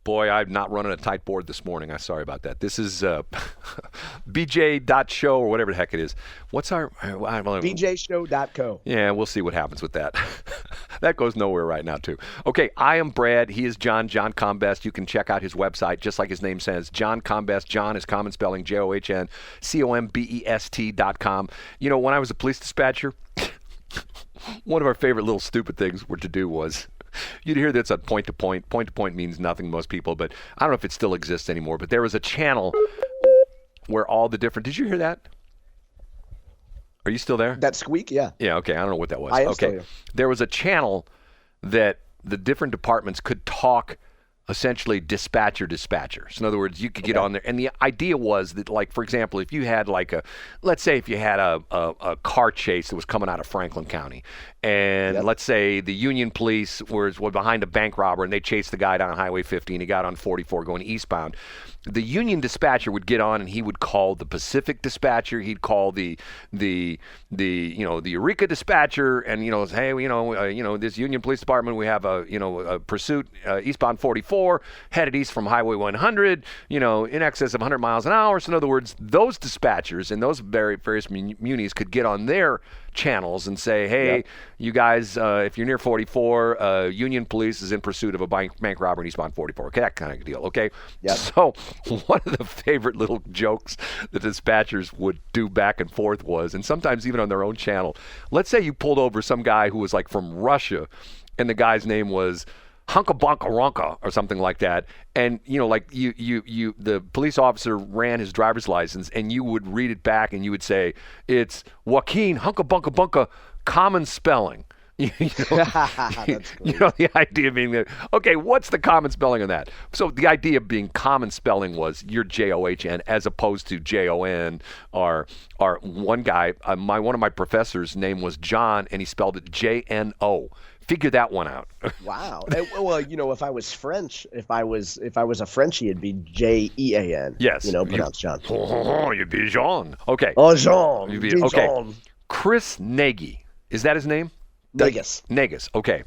Boy, I'm not running a tight board this morning. I'm sorry about that. This is bj.show or whatever the heck it is. What's our... bjshow.co. Yeah, we'll see what happens with that. That goes nowhere right now, too. Okay, I am Brad. He is John Combest. You can check out his website, just like his name says, John Combest. John is common spelling, JOHNCOMBEST.com. You know, when I was a police dispatcher, one of our favorite little stupid things to do was... You'd hear that's a point-to-point. Point-to-point means nothing to most people, but I don't know if it still exists anymore. But there was a channel where all the different... Did you hear that? Are you still there? That squeak? Yeah. Yeah, okay. I don't know what that was. I am okay. still here. There was a channel that the different departments could talk essentially dispatcher. So in other words, you could get on there. And the idea was that, like, for example, if you had let's say if you had a car chase that was coming out of Franklin County, and let's say the Union Police were behind a bank robber and they chased the guy down Highway 50 and he got on 44 going eastbound. The Union dispatcher would get on and he would call the Pacific dispatcher. He'd call the Eureka dispatcher, and hey, this Union Police Department, we have a pursuit eastbound 44 headed east from Highway 100, in excess of 100 miles an hour. So in other words, those dispatchers and those various munis could get on their channels and say, hey, you guys, if you're near 44, Union Police is in pursuit of a bank robber in eastbound 44. Okay, that kind of deal. Okay. Yep. So one of the favorite little jokes the dispatchers would do back and forth was, and sometimes even on their own channel, let's say you pulled over some guy who was like from Russia, and the guy's name was Hunka Bonka Ronka or something like that, and the police officer ran his driver's license, and you would read it back and you would say, it's Joaquin Hunka Bunka Bunka, common spelling. That's great. The idea being that, okay, what's the common spelling of that? So the idea being common spelling was your John as opposed to Jon, or one guy, one of my professors' name was John, and he spelled it Jno. Figure that one out. Wow. Well, if I was French, if I was a Frenchie, it'd be Jean. Yes. Pronounced John. You'd be Jean. Okay. Oh, Jean. You'd be, okay. Jean. Chris Nagy. Is that his name? Negus. Okay.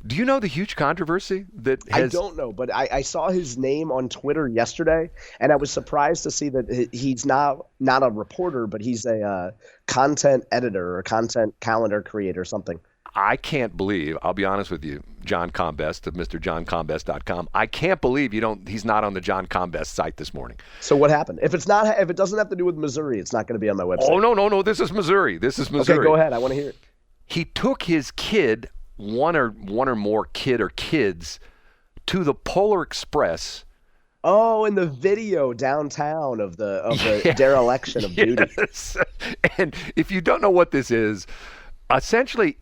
Do you know the huge controversy that has... I don't know, but I saw his name on Twitter yesterday, and I was surprised to see that he's not a reporter, but he's a content editor or content calendar creator or something. I can't believe, I'll be honest with you, John Combest of MrJohnCombest.com. I can't believe he's not on the John Combest site this morning. So what happened? If it doesn't have to do with Missouri, it's not going to be on my website. Oh, no, this is Missouri. Okay, go ahead. I want to hear it. He took his kid, one or more kid or kids, to the Polar Express. Oh, in the video downtown of the dereliction of duty. And if you don't know what this is, essentially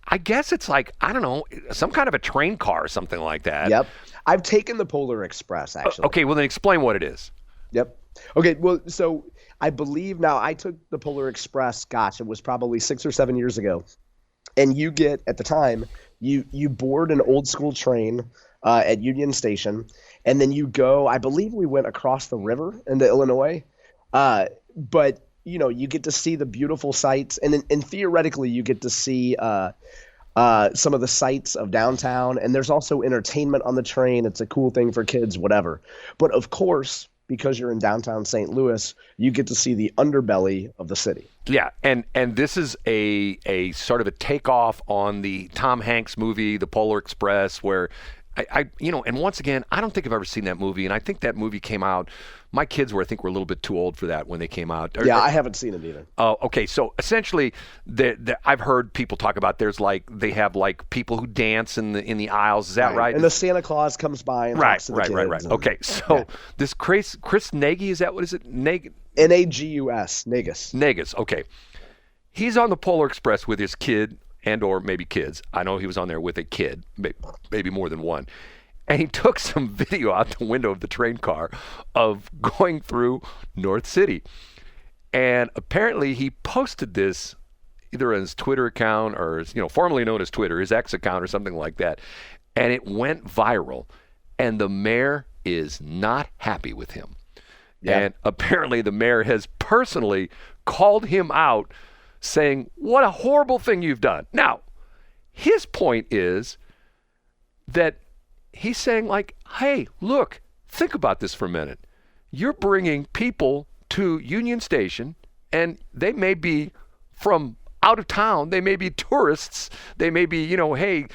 I guess it's like, I don't know, some kind of a train car or something like that. Yep. I've taken the Polar Express, actually. Okay, well then explain what it is. Yep. Okay, well, so I believe now I took the Polar Express, it was probably 6 or 7 years ago. And you get, at the time, you board an old school train at Union Station, and then you go, I believe we went across the river into Illinois, but you get to see the beautiful sights, and theoretically you get to see some of the sights of downtown, and there's also entertainment on the train. It's a cool thing for kids, whatever. But of course, because you're in downtown St. Louis, you get to see the underbelly of the city. Yeah, and this is a sort of a takeoff on the Tom Hanks movie, The Polar Express, where and once again, I don't think I've ever seen that movie, and I think that movie came out. My kids were a little bit too old for that when they came out. Yeah, I haven't seen it either. Oh, okay. So essentially, I've heard people talk about they have people who dance in the aisles. Is that right? And the Santa Claus comes by and talks to the kids. Right. Okay, so this Chris Nagy, is that what is it? Nagus. Negus. Okay, he's on the Polar Express with his kid and or maybe kids. I know he was on there with a kid, maybe more than one. And he took some video out the window of the train car of going through North City. And apparently he posted this either on his Twitter account or, formerly known as Twitter, his X account or something like that. And it went viral. And the mayor is not happy with him. Yeah. And apparently the mayor has personally called him out saying, what a horrible thing you've done. Now, his point is that he's saying like, hey, look, think about this for a minute. You're bringing people to Union Station, and they may be from out of town. They may be tourists. They may be, hey,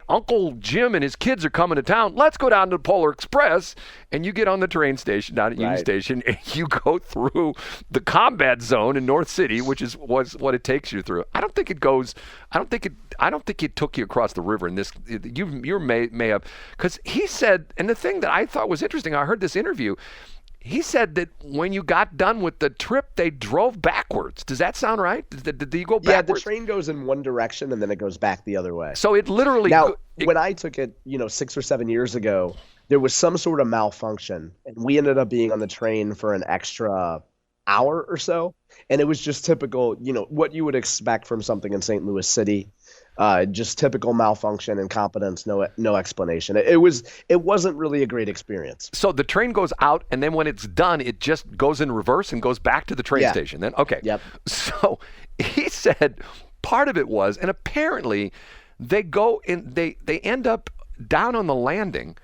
Uncle Jim and his kids are coming to town. Let's go down to the Polar Express. And you get on the train station down at Union Station, and you go through the combat zone in North City, which was what it takes you through. I don't think it took you across the river in this. You may have, because he said, and the thing that I thought was interesting, I heard this interview. He said that when you got done with the trip, they drove backwards. Does that sound right? Did you go backwards? Yeah, the train goes in one direction and then it goes back the other way. So it literally... Now, when I took it, 6 or 7 years ago, there was some sort of malfunction, and we ended up being on the train for an extra hour or so. And it was just typical, what you would expect from something in St. Louis City. Just typical malfunction, incompetence, no explanation. It wasn't really a great experience. So the train goes out, and then when it's done, it just goes in reverse and goes back to the train station. Then okay. Yep. So he said part of it was, and apparently they go in, they end up down on the landing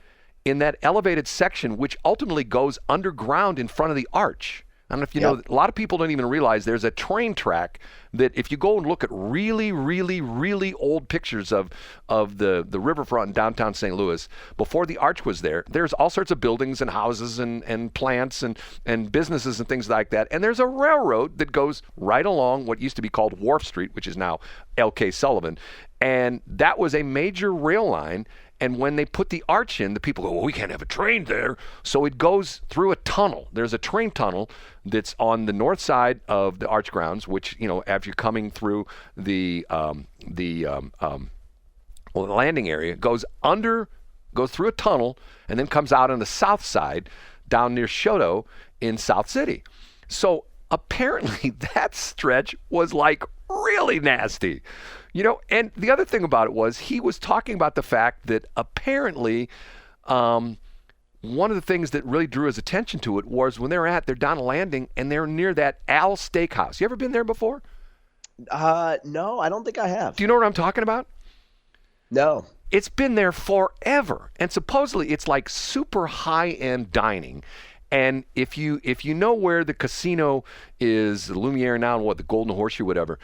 in that elevated section, which ultimately goes underground in front of the arch. I don't know if you know, a lot of people don't even realize there's a train track that if you go and look at really, really, really old pictures of the riverfront in downtown St. Louis, before the arch was there, there's all sorts of buildings and houses and plants and businesses and things like that. And there's a railroad that goes right along what used to be called Wharf Street, which is now L.K. Sullivan. And that was a major rail line. And when they put the arch in, the people go, well, we can't have a train there. So it goes through a tunnel. There's a train tunnel that's on the north side of the arch grounds, which, as you're coming through the landing area, goes through a tunnel and then comes out on the south side down near Shoto in South City. So apparently that stretch was like really nasty. And the other thing about it was he was talking about the fact that apparently one of the things that really drew his attention to it was when they're down a landing and they're near that Al Steakhouse. You ever been there before? No, I don't think I have. Do you know what I'm talking about? No. It's been there forever. And supposedly it's like super high-end dining. And if you know where the casino is, the Lumiere now and the Golden Horseshoe, whatever,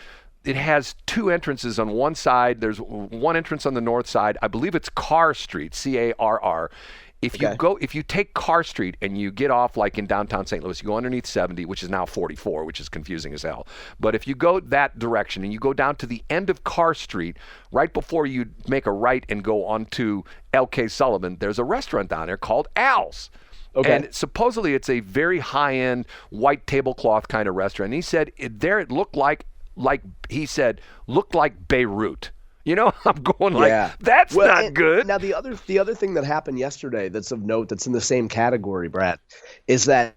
it has two entrances on one side. There's one entrance on the north side. I believe it's Carr Street, C-A-R-R. If you take Carr Street and you get off like in downtown St. Louis, you go underneath 70, which is now 44, which is confusing as hell. But if you go that direction and you go down to the end of Carr Street, right before you make a right and go onto L.K. Sullivan, there's a restaurant down there called Al's. Okay. And supposedly it's a very high-end white tablecloth kind of restaurant. And he said it looked like Beirut. I'm going like, that's not good. Now, the other thing that happened yesterday that's of note, that's in the same category, Brad, is that...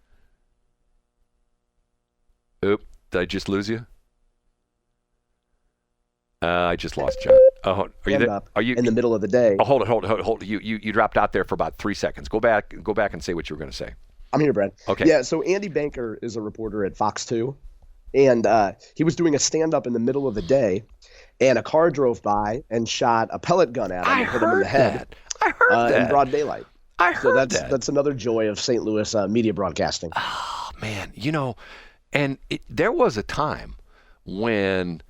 Oop, did I just lose you? I just lost John. Oh, are you there? Are you in the middle of the day? Oh, hold it. You dropped out there for about 3 seconds. Go back and say what you were going to say. I'm here, Brad. Okay. Yeah, so Andy Banker is a reporter at Fox 2, and he was doing a stand-up in the middle of the day, and a car drove by and shot a pellet gun at him and hit him in the head. I heard that. In broad daylight. I heard that. That's another joy of St. Louis media broadcasting. Oh, man. And there was a time when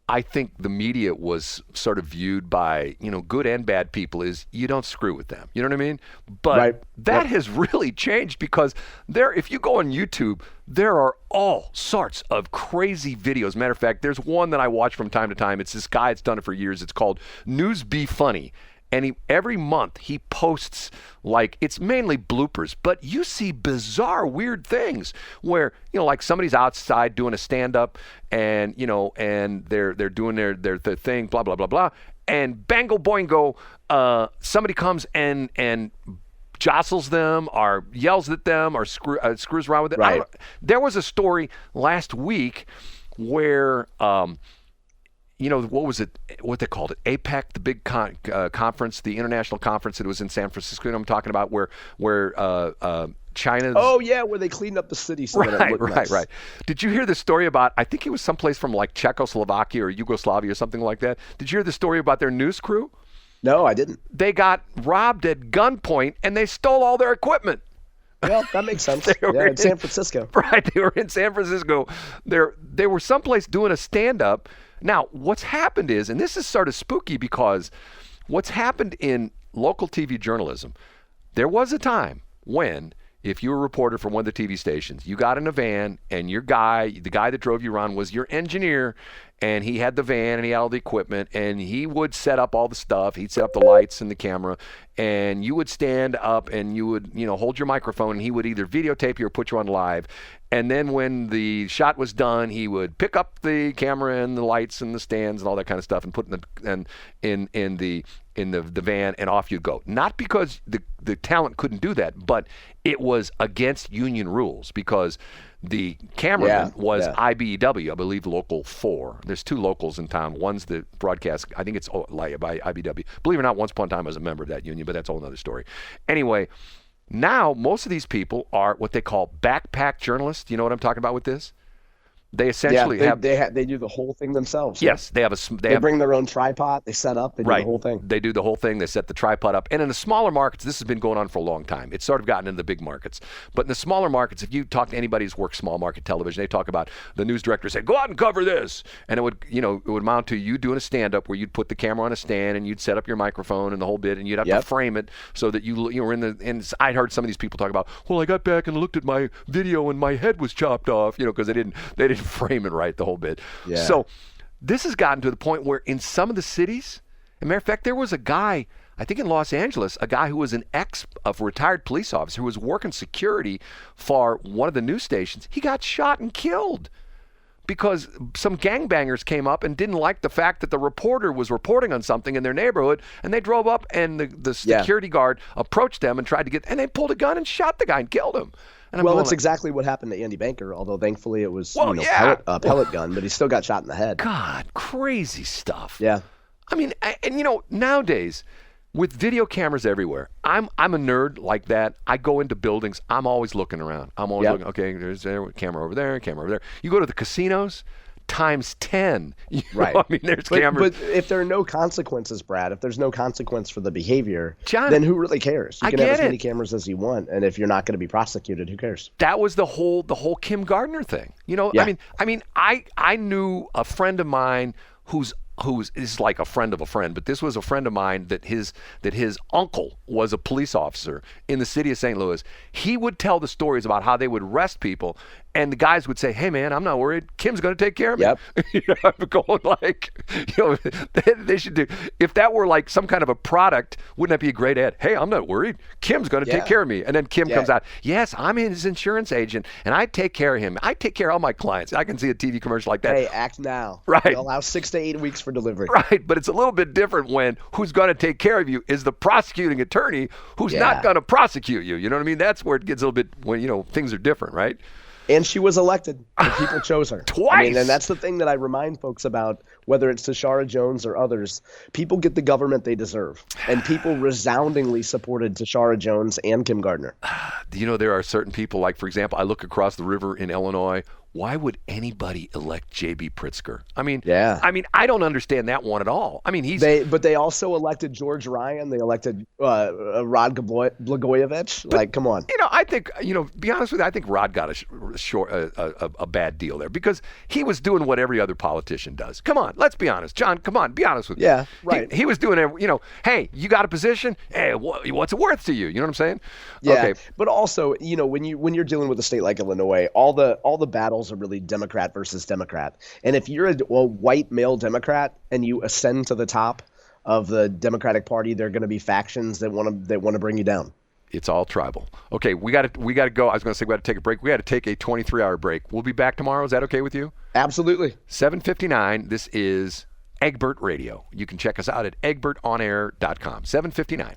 I think the media was sort of viewed by, good and bad people is you don't screw with them. You know what I mean? But that has really changed because if you go on YouTube, there are all sorts of crazy videos. Matter of fact, there's one that I watch from time to time. It's this guy that's done it for years. It's called News Be Funny. And every month he posts, it's mainly bloopers, but you see bizarre, weird things where, like somebody's outside doing a stand-up and, and they're doing their thing, blah, blah, blah, blah. And bango boingo, somebody comes and jostles them or yells at them or screws around with it. Right. There was a story last week where... what was it? What they called it? APEC, the big conference, the international conference that was in San Francisco. I'm talking about where China's. Oh yeah, where they cleaned up the city. So that it looked nice. Right. Did you hear the story about? I think it was someplace from like Czechoslovakia or Yugoslavia or something like that. Did you hear the story about their news crew? No, I didn't. They got robbed at gunpoint and they stole all their equipment. Well, that makes sense. They were Yeah, in San Francisco. Right, they were in San Francisco. They were someplace doing a stand-up. Now, what's happened is, and this is sort of spooky because what's happened in local TV journalism, there was a time when if you were a reporter from one of the TV stations, you got in a van and the guy that drove you around was your engineer, and he had the van and he had all the equipment and he would set up all the stuff. He'd set up the lights and the camera, and you would stand up and you would, hold your microphone, and he would either videotape you or put you on live. And then when the shot was done, he would pick up the camera and the lights and the stands and all that kind of stuff and put in the van, and off you'd go. Not because the talent couldn't do that, but it was against union rules because the cameraman was IBEW, I believe, Local 4. There's 2 locals in town. One's the broadcast. I think it's by IBEW. Believe it or not, once upon a time I was a member of that union, but that's a whole other story. Anyway, now most of these people are what they call backpack journalists. You know what I'm talking about with this? They essentially they do the whole thing themselves. Yes, right? they bring their own tripod. They set up. They do the whole thing. They do the whole thing. They set the tripod up. And in the smaller markets, this has been going on for a long time. It's sort of gotten into the big markets. But in the smaller markets, if you talk to anybody who's worked small market television, they talk about the news director say, "Go out and cover this," and it would amount to you doing a stand-up where you'd put the camera on a stand and you'd set up your microphone and the whole bit, and you'd have to frame it so that you were in the. And I'd heard some of these people talk about, "Well, I got back and looked at my video and my head was chopped off," because they didn't frame it right. The whole bit. Yeah. So this has gotten to the point where in some of the cities, as a matter of fact, there was a guy, I think in Los Angeles, a guy who was a retired police officer who was working security for one of the news stations. He got shot and killed because some gangbangers came up and didn't like the fact that the reporter was reporting on something in their neighborhood, and they drove up and the security guard approached them and tried to and they pulled a gun and shot the guy and killed him. Well, that's exactly what happened to Andy Banker, although thankfully it was a pellet gun, but he still got shot in the head. God, crazy stuff. Yeah. I mean, nowadays, with video cameras everywhere, I'm a nerd like that. I go into buildings. I'm always looking around. I'm always looking, okay, there's a camera over there, camera over there. You go to the casinos, times 10. Right. I mean, there's cameras. But if there are no consequences, Brad, if there's no consequence for the behavior, John, then who really cares? You can have as many it. cameras as you want, and if you're not going to be prosecuted, who cares? That was the whole Kim Gardner thing. I mean, I knew a friend of mine who's is like a friend of a friend, but this was a friend of mine that his uncle was a police officer in the city of St. Louis. He would tell the stories about how they would arrest people, and the guys would say, "Hey man, I'm not worried. Kim's going to take care of me." Yep. I'm going like, they should do. If that were like some kind of a product, wouldn't that be a great ad? Hey, I'm not worried. Kim's going to take care of me. And then Kim comes out, "Yes, I'm his insurance agent, and I take care of him. I take care of all my clients." I can see a TV commercial like that. Hey, act now. Right. You allow 6 to 8 weeks for delivery. Right, but it's a little bit different when who's going to take care of you is the prosecuting attorney who's not going to prosecute you. You know what I mean? That's where it gets a little bit when things are different, right? And she was elected. The people chose her. Twice. I mean, and that's the thing that I remind folks about, whether it's Tashara Jones or others. People get the government they deserve. And people resoundingly supported Tashara Jones and Kim Gardner. There are certain people, like, for example, I look across the river in Illinois. Why would anybody elect J.B. Pritzker? I mean, I don't understand that one at all. I mean, but they also elected George Ryan. They elected Rod Blagojevich. Like, come on. I think, be honest with you, I think Rod got a bad deal there because he was doing what every other politician does. Come on, let's be honest. John, come on, be honest with me. Yeah, right. He was doing, hey, you got a position? Hey, what's it worth to you? You know what I'm saying? Yeah. Okay. But also, when you're dealing with a state like Illinois, all the battles are really Democrat versus Democrat. And if you're a white male Democrat and you ascend to the top of the Democratic Party, there are going to be factions that want to bring you down. It's all tribal. Okay, we got to go. I was going to say we got to take a break. We got to take a 23-hour break. We'll be back tomorrow. Is that okay with you? Absolutely. 7:59. This is Egbert Radio. You can check us out at egbertonair.com. 7:59.